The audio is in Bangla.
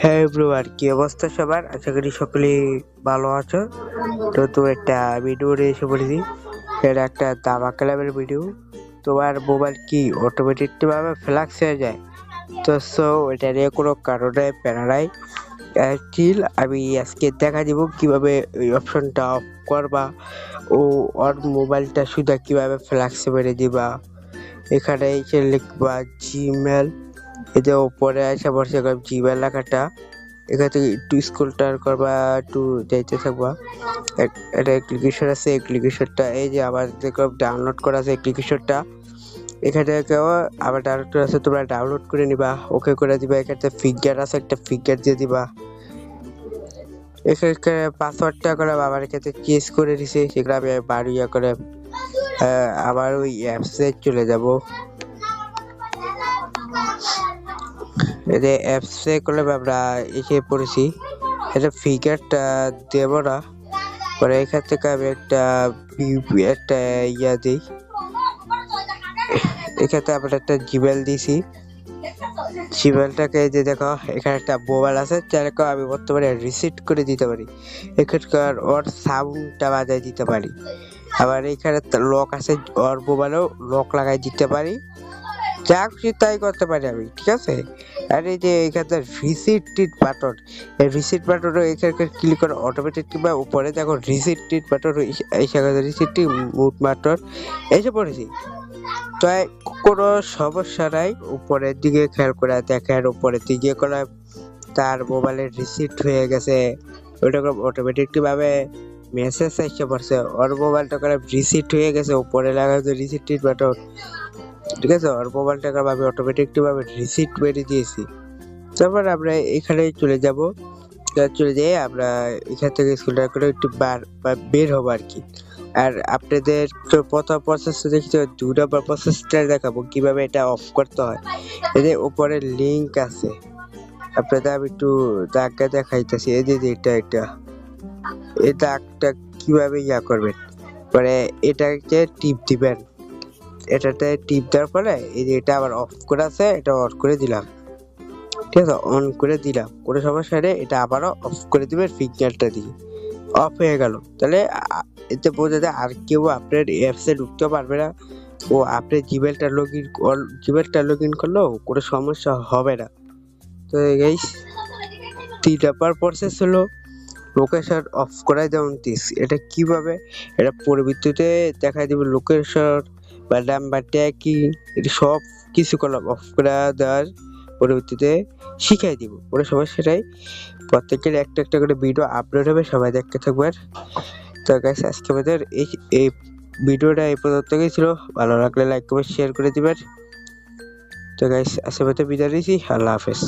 হ্যাঁ এভরিওয়ান, কি অবস্থা সবার? আশা করি সকলেই ভালো আছো। তো একটা ভিডিও এসে পড়েছি। এটা একটা দাবা ক্লাবের ভিডিও। তোমার মোবাইল কি অটোমেটিকলি ভাবে ফ্ল্যাক্স হয়ে যায়? তো এটা নিয়ে কোনো কারণে প্যারারাই স্টিল আমি আজকে দেখা দিব কিভাবে ওই অপশনটা অফ করবা ও ওর মোবাইলটা সুদা কিভাবে ফ্ল্যাক্স মেরে দিবা। এখানে এসে লিখবা জিমেল, এতে উপরে আসা বসে জিমেল লেখাটা এখান থেকে একটু স্ক্রল করবা, একটু যাইতে থাকবা। একটা অ্যাপ্লিকেশন আছে, অ্যাপ্লিকেশনটা এই যে আবার দেখো ডাউনলোড করা আছে অ্যাপ্লিকেশনটা। এখানে কেউ আবার ডাউনলোড করা আছে, তোমরা ডাউনলোড করে নিবা, ওকে করে দিবা। এখানে ফিঙ্গার আছে, একটা ফিঙ্গার দিয়ে দিবা। এখানে পাসওয়ার্ডটা করে বাবার কাছে চেঞ্জ করে দিছে, সেগুলো আমি বাড়ি করে আবার ওই অ্যাপসে চলে যাব। এই অ্যাপসে করলে আমরা এসে পড়েছি। এটা ফিগারটা দেব না, পরে এখান থেকে আমি একটা ইয়া দিই। এখানে আমরা একটা জিমেল দিছি। জিমেলটাকে যে দেখো এখানে একটা মোবাইল আছে, চাইলে আমি বর্তমানে রিসেট করে দিতে পারি। এখানকার ওর সাউন্ডটা বাজায় দিতে পারি। আবার এখানে লক আছে, ওর মোবাইলেও লক লাগাই দিতে পারি। যা খুশি তাই করতে পারি আমি, ঠিক আছে। আর এই যে এখানে রিসিট বাটন, এই রিসিট বাটনে এখানে ক্লিক করে অটোমেটিকলি বা উপরে দেখো রিসিট বাটন, এই জায়গায় রিসিট মুভ বাটন এসে পড়েছি। তো কোনো সমস্যা নাই, উপরের দিকে খেয়াল করে দেখেন, উপরের দিকে করে তার মোবাইলের রিসিট হয়ে গেছে। ওইটা অটোমেটিকলি ভাবে মেসেজ এসে পড়ছে, ওর মোবাইলটা করে রিসিট হয়ে গেছে, উপরে লাগা রিসিট বাটন, ঠিক আছে। ওর মোবাইলটাকে আমি অটোমেটিকলি ভাবে রিসিট মেরে দিয়েছি। তারপর আমরা এখানে চলে যাব, চলে যাই আমরা এখান থেকে স্কুলটা করে একটু বের হবো আর কি। আর আপনাদের প্রথম প্রসেসটা দেখতে দুই নম্বর প্রসেসটা দেখাবো কিভাবে এটা অফ করতে হয়। এদের উপরে লিঙ্ক আছে, আপনাদের আমি একটু দাগটা দেখাইতেছি। এই যে এটা এই দাগটা কিভাবে ইয়া করবেন, পরে এটাকে টিপ দিবেন। এটাতে টিপ দেওয়ার পরে এই যে এটা আবার অফ করে আছে, এটা অন করে দিলাম, ঠিক আছে। অন করে দিলাম, কোনো সমস্যা নেই। এটা আবারও অফ করে দিবেন ফিঙ্গারটা দিয়ে, অফ হয়ে গেল। তাহলে এতে বোঝা যায় আর কেউ আপনার অ্যাপসে ঢুকতে পারবে না, ও আপনি জিমেলটা লগ ইন করলেও কোনো সমস্যা হবে না। তো গাইস, 3 নাম্বার প্রসেস হলো লোকেশন অফ করাই যেমন এটা কিভাবে, এটা পরবর্তীতে দেখাই দিবে। লোকেশন বা নাম্বারটা কি, এটা সব কিছু করলাম অফ করে দেওয়ার পরবর্তীতে শিখাই দিব, কোনো সমস্যা নাই। প্রত্যেকের একটা একটা করে ভিডিও আপলোড হবে, সবাই দেখতে থাকবেন। তো গাইস, আজকে আমাদের এই ভিডিওটা এই পর্যন্তই ছিল। ভালো লাগলে লাইক কমেন্ট শেয়ার করে দিবেন। তো গাইস, আজকে বিদায় নিচ্ছি। আল্লাহ হাফেজ।